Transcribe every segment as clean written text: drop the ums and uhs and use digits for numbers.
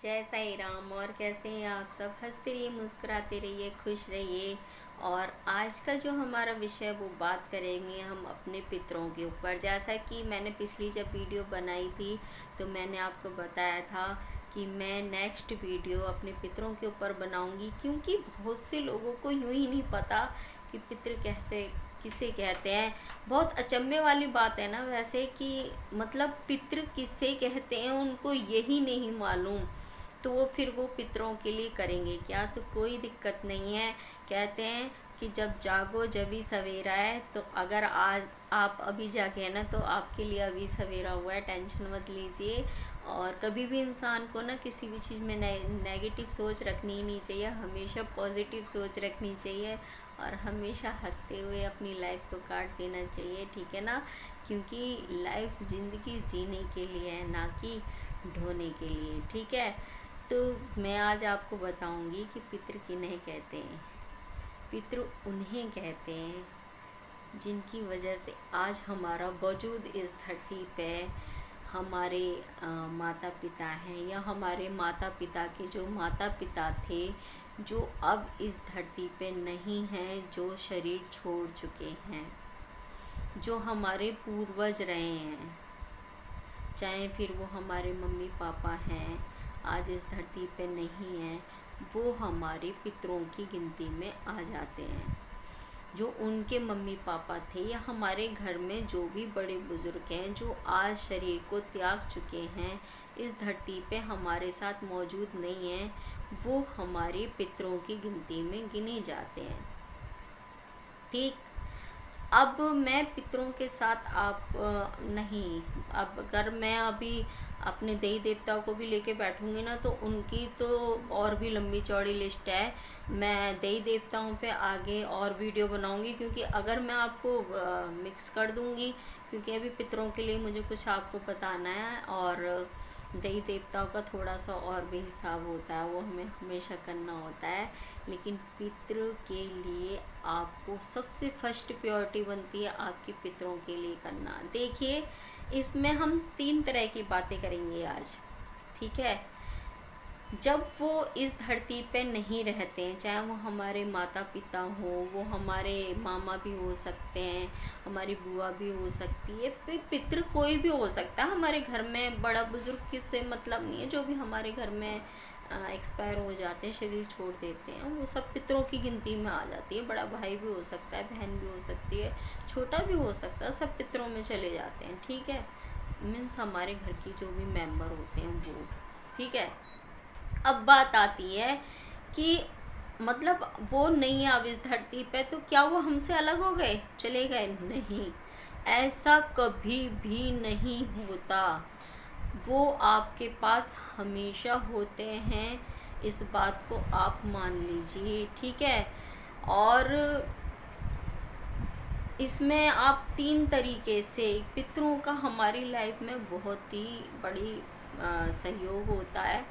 जय साई राम। और कैसे हैं आप सब? हंसते रहिए, मुस्कुराते रहिए, खुश रहिए। और आज का जो हमारा विषय वो बात करेंगे हम अपने पितरों के ऊपर। जैसा कि मैंने पिछली जब वीडियो बनाई थी तो मैंने आपको बताया था कि मैं नेक्स्ट वीडियो अपने पितरों के ऊपर बनाऊंगी, क्योंकि बहुत से लोगों को यूं ही नहीं पता कि पितृ कैसे किसे कहते हैं। बहुत अचंभे वाली बात है ना वैसे, कि मतलब पितृ किसे कहते हैं उनको यही नहीं मालूम। तो वो फिर वो पितरों के लिए करेंगे क्या? तो कोई दिक्कत नहीं है। कहते हैं कि जब जागो जभी सवेरा है। तो अगर आज आप अभी जागे हैं ना तो आपके लिए अभी सवेरा हुआ है, टेंशन मत लीजिए। और कभी भी इंसान को ना किसी भी चीज़ में नेगेटिव सोच रखनी ही नहीं चाहिए, हमेशा पॉजिटिव सोच रखनी चाहिए और हमेशा हंसते हुए अपनी लाइफ को काट देना चाहिए, ठीक है ना? क्योंकि लाइफ ज़िंदगी जीने के लिए है, ना कि ढोने के लिए, ठीक है? तो मैं आज आपको बताऊंगी कि पितृ किन्हें कहते हैं। पितृ उन्हें कहते हैं जिनकी वजह से आज हमारा वजूद इस धरती पे। हमारे माता पिता हैं या हमारे माता पिता के जो माता पिता थे, जो अब इस धरती पे नहीं हैं, जो शरीर छोड़ चुके हैं, जो हमारे पूर्वज रहे हैं, चाहे फिर वो हमारे मम्मी पापा हैं, आज इस धरती पे नहीं हैं, वो हमारे पितरों की गिनती में आ जाते हैं। जो उनके मम्मी पापा थे या हमारे घर में जो भी बड़े बुज़ुर्ग हैं जो आज शरीर को त्याग चुके हैं, इस धरती पे हमारे साथ मौजूद नहीं हैं, वो हमारे पितरों की गिनती में गिने जाते हैं। ठीक। अब मैं पितरों के साथ आप नहीं, अब अगर मैं अभी अपने देवी देवताओं को भी लेके बैठूंगी ना तो उनकी तो और भी लंबी चौड़ी लिस्ट है। मैं देवी देवताओं पे आगे और वीडियो बनाऊंगी, क्योंकि अगर मैं आपको मिक्स कर दूंगी, क्योंकि अभी पितरों के लिए मुझे कुछ आपको बताना है और देवी देवताओं का थोड़ा सा और भी हिसाब होता है, वो हमें हमेशा करना होता है। लेकिन पितृ के लिए आपको सबसे फर्स्ट प्रायोरिटी बनती है आपके पितरों के लिए करना। देखिए, इसमें हम 3 तरह की बातें करेंगे आज, ठीक है? जब वो इस धरती पे नहीं रहते हैं, चाहे वो हमारे माता पिता हो, वो हमारे मामा भी हो सकते हैं, हमारी बुआ भी हो सकती है, पितृ कोई भी हो सकता है हमारे घर में। बड़ा बुजुर्ग किससे मतलब नहीं है, जो भी हमारे घर में एक्सपायर हो जाते हैं, शरीर छोड़ देते हैं, वो सब पितरों की गिनती में आ जाती है। बड़ा भाई भी हो सकता है, बहन भी हो सकती है, छोटा भी हो सकता है, सब पितरों में चले जाते हैं, ठीक है? मीन्स हमारे घर की जो भी मेंबर होते हैं वो, ठीक है? अब बात आती है कि मतलब वो नहीं है अब इस धरती पे, तो क्या वो हमसे अलग हो गए, चले गए? नहीं, ऐसा कभी भी नहीं होता। वो आपके पास हमेशा होते हैं, इस बात को आप मान लीजिए, ठीक है? और इसमें आप 3 तरीके से पितरों का हमारी लाइफ में बहुत ही बड़ी सहयोग होता है।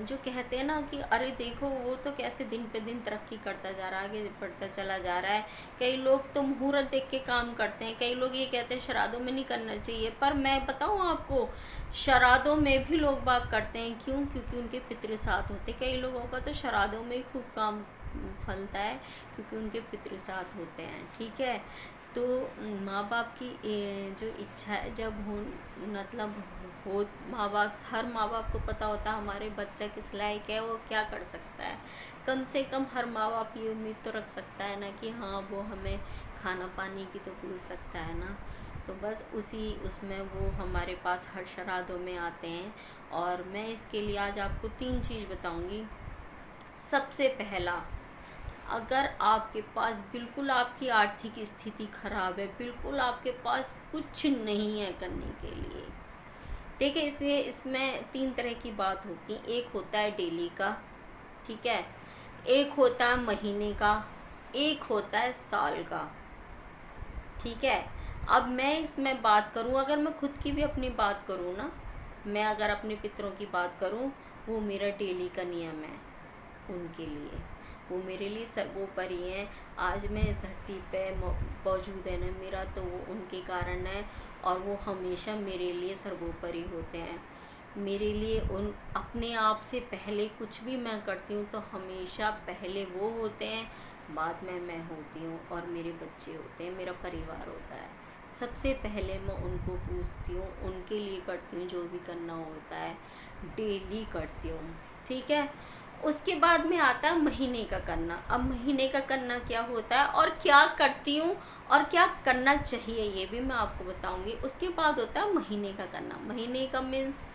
जो कहते हैं ना कि अरे देखो वो तो कैसे दिन पे दिन तरक्की करता जा रहा है, आगे बढ़ता चला जा रहा है। कई लोग तो मुहूर्त देख के काम करते हैं, कई लोग ये कहते हैं श्राद्धों में नहीं करना चाहिए, पर मैं बताऊँ आपको, श्राद्धों में भी लोग बात करते हैं। क्यों? क्योंकि उनके पितृ साथ होते। कई लोगों का तो श्राद्धों में ही खूब काम फलता है, क्योंकि उनके पितृ साथ होते हैं, ठीक है? तो माँ बाप की जो इच्छा है जब हो, मतलब हो, माँ बाप, हर माँ बाप को पता होता है हमारे बच्चा किस लायक है, वो क्या कर सकता है। कम से कम हर माँ बाप ये उम्मीद तो रख सकता है ना कि हाँ वो हमें खाना पानी की तो पूछ सकता है ना। तो बस उसी उसमें वो हमारे पास हर श्राद्धों में आते हैं। और मैं इसके लिए आज आपको 3 चीज़ बताऊंगी। सबसे पहला, अगर आपके पास बिल्कुल आपकी आर्थिक स्थिति खराब है, बिल्कुल आपके पास कुछ नहीं है करने के लिए, ठीक है? इसलिए इसमें 3 तरह की बात होती है। एक होता है डेली का, ठीक है? एक होता है महीने का, एक होता है साल का, ठीक है? अब मैं इसमें बात करूँ, अगर मैं खुद की भी अपनी बात करूँ ना, मैं अगर अपने पितरों की बात करूँ, वो मेरा डेली का नियम है उनके लिए। वो मेरे लिए सर्वोपरि हैं। आज मैं इस धरती पे मौजूद है ना मेरा, तो वो उनके कारण है और वो हमेशा मेरे लिए सर्वोपरि होते हैं। मेरे लिए उन अपने आप से पहले कुछ भी मैं करती हूँ तो हमेशा पहले वो होते हैं, बाद में मैं होती हूँ और मेरे बच्चे होते हैं, मेरा परिवार होता है। सबसे पहले मैं उनको पूछती हूँ, उनके लिए करती हूँ जो भी करना होता है, डेली करती हूँ। ठीक है। उसके बाद में आता है महीने का करना। अब महीने का करना क्या होता है और क्या करती हूँ और क्या करना चाहिए ये भी मैं आपको बताऊंगी। उसके बाद होता है महीने का करना। महीने का मीन्स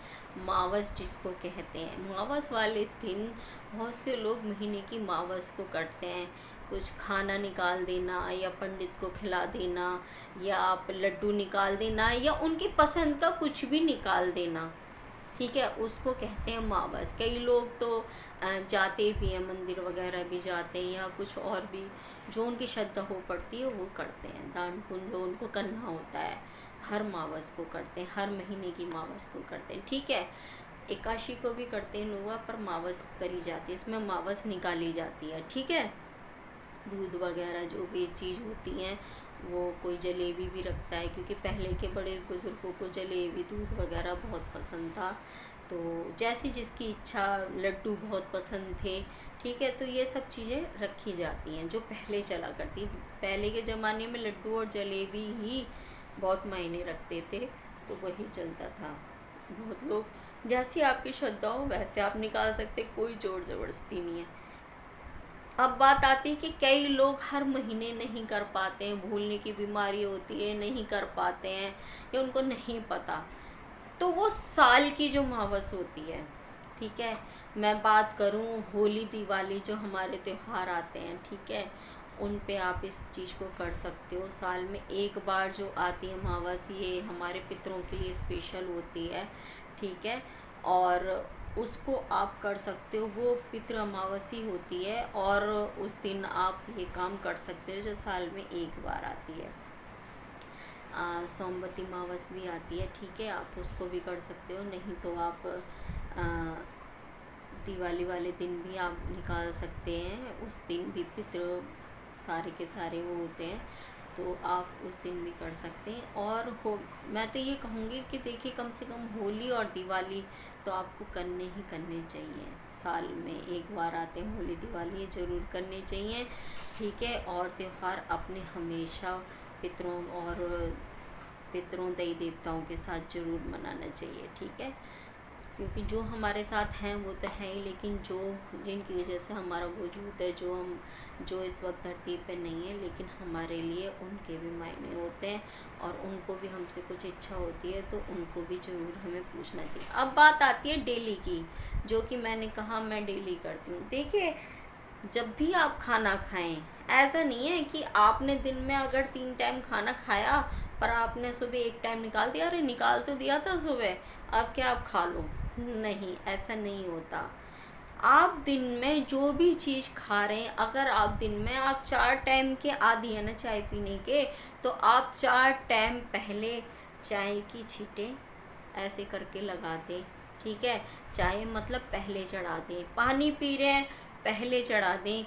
मावस जिसको कहते हैं। मावस वाले दिन बहुत से लोग महीने की मावस को करते हैं। कुछ खाना निकाल देना या पंडित को खिला देना या आप लड्डू निकाल देना या उनकी पसंद का कुछ भी निकाल देना। ठीक है, उसको कहते हैं मावस। कई लोग तो जाते भी हैं, मंदिर वगैरह भी जाते हैं या कुछ और भी जो उनकी श्रद्धा हो पड़ती है वो करते हैं। दान पुण्य जो उनको करना होता है हर मावस को करते हैं, हर महीने की मावस को करते हैं। ठीक है। एकादशी को भी करते हैं लोग, पर मावस करी जाती है, इसमें मावस निकाली जाती है। ठीक है। दूध वगैरह जो भी चीज़ होती हैं वो, कोई जलेबी भी रखता है क्योंकि पहले के बड़े बुज़ुर्गों को जलेबी दूध वगैरह बहुत पसंद था। तो जैसी जिसकी इच्छा, लड्डू बहुत पसंद थे। ठीक है। तो ये सब चीज़ें रखी जाती हैं जो पहले चला करती। पहले के ज़माने में लड्डू और जलेबी ही बहुत मायने रखते थे, तो वही चलता था। बहुत लोग जैसी आपकी श्रद्धा हो वैसे आप निकाल सकते, कोई ज़ोर ज़बरदस्ती नहीं है। अब बात आती है कि कई लोग हर महीने नहीं कर पाते हैं, भूलने की बीमारी होती है, नहीं कर पाते हैं या उनको नहीं पता, तो वो साल की जो मावस होती है। ठीक है। मैं बात करूं होली दिवाली जो हमारे त्यौहार आते हैं, ठीक है, उन पे आप इस चीज़ को कर सकते हो। साल में एक बार जो आती है मावस, ये हमारे पितरों के लिए स्पेशल होती है। ठीक है। और उसको आप कर सकते हो, वो पितृ अमावस्या होती है और उस दिन आप ये काम कर सकते हो जो साल में एक बार आती है। सोमवती मावस भी आती है। ठीक है। आप उसको भी कर सकते हो, नहीं तो आप दिवाली वाले दिन भी आप निकाल सकते हैं। उस दिन भी पितृ सारे के सारे वो होते हैं, तो आप उस दिन भी कर सकते हैं। और मैं तो ये कहूँगी कि देखिए कम से कम होली और दिवाली तो आपको करने ही करने चाहिए। साल में एक बार आते हैं होली दिवाली, ये ज़रूर करने चाहिए। ठीक है। और त्यौहार अपने हमेशा पितरों देवी देवताओं के साथ ज़रूर मनाना चाहिए। ठीक है। क्योंकि जो हमारे साथ हैं वो तो हैं ही, लेकिन जो जिनकी वजह से हमारा वजूद है, जो इस वक्त धरती पे नहीं है, लेकिन हमारे लिए उनके भी मायने होते हैं और उनको भी हमसे कुछ इच्छा होती है तो उनको भी ज़रूर हमें पूछना चाहिए। अब बात आती है डेली की, जो कि मैंने कहा मैं डेली करती हूँ। देखिए, जब भी आप खाना खाएं, ऐसा नहीं है कि आपने दिन में अगर 3 टाइम खाना खाया पर आपने सुबह एक टाइम निकाल दिया, अरे निकाल तो दिया था सुबह, अब क्या आप खा लो। नहीं, ऐसा नहीं होता। आप दिन में जो भी चीज़ खा रहे हैं, अगर आप दिन में आप 4 टाइम के आदी है ना चाय पीने के, तो आप 4 टाइम पहले चाय की छींटें ऐसे करके लगा दें। ठीक है। चाय मतलब पहले चढ़ा दें। पानी पी रहे हैं, पहले चढ़ा दें।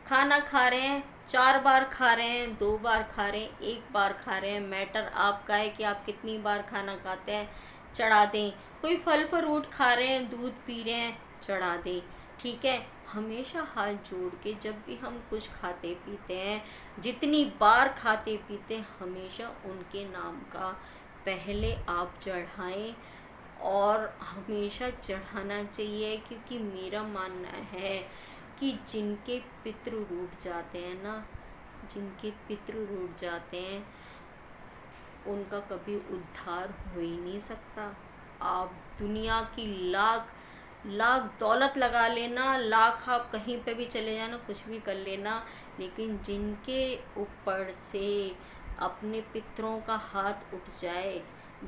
खाना खा रहे हैं, 4 बार खा रहे हैं, 2 बार खा रहे हैं, 1 बार खा रहे हैं, मैटर आपका है कि आप कितनी बार खाना खाते हैं, चढ़ा दें। कोई फल फ्रूट खा रहे हैं, दूध पी रहे हैं, चढ़ा दें। ठीक है। हमेशा हाथ जोड़ के जब भी हम कुछ खाते पीते हैं, जितनी बार खाते पीते हैं, हमेशा उनके नाम का पहले आप चढ़ाएं और हमेशा चढ़ाना चाहिए। क्योंकि मेरा मानना है कि जिनके पितृ रूठ जाते हैं ना, जिनके पितृ रूठ जाते हैं, उनका कभी उद्धार हो ही नहीं सकता। आप दुनिया की लाख लाख दौलत लगा लेना, लाख आप कहीं पे भी चले जाना, कुछ भी कर लेना, लेकिन जिनके ऊपर से अपने पितरों का हाथ उठ जाए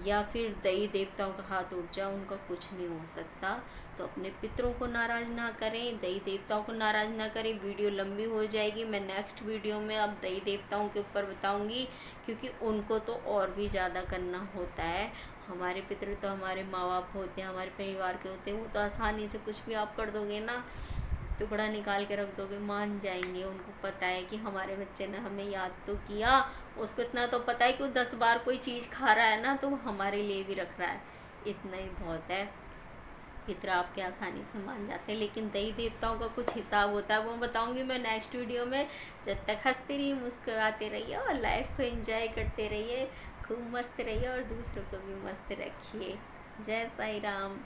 या फिर देवी देवताओं का हाथ उठ जाए, उनका कुछ नहीं हो सकता। तो अपने पितरों को नाराज़ ना करें, देवी देवताओं को नाराज़ ना करें। वीडियो लंबी हो जाएगी, मैं नेक्स्ट वीडियो में अब देवी देवताओं के ऊपर बताऊंगी, क्योंकि उनको तो और भी ज़्यादा करना होता है। हमारे पितर तो हमारे माँ बाप होते हैं, हमारे परिवार के होते हैं, वो तो आसानी से कुछ भी आप कर दोगे ना, टुकड़ा निकाल के रख दोगे, मान जाएंगे। उनको पता है कि हमारे बच्चे ने हमें याद तो किया, उसको इतना तो पता है कि वो 10 बार कोई चीज़ खा रहा है ना, तो वो हमारे लिए भी रख रहा है, इतना ही बहुत है। पितर आपके आसानी से मान जाते हैं, लेकिन देवी देवताओं का कुछ हिसाब होता है, वो बताऊंगी मैं नेक्स्ट वीडियो में। जब तक हंसते रहिए, मुस्कुराते रहिए और लाइफ को एंजॉय करते रहिए, खूब मस्त रहिए और दूसरों को भी मस्त रखिए। जय साई राम।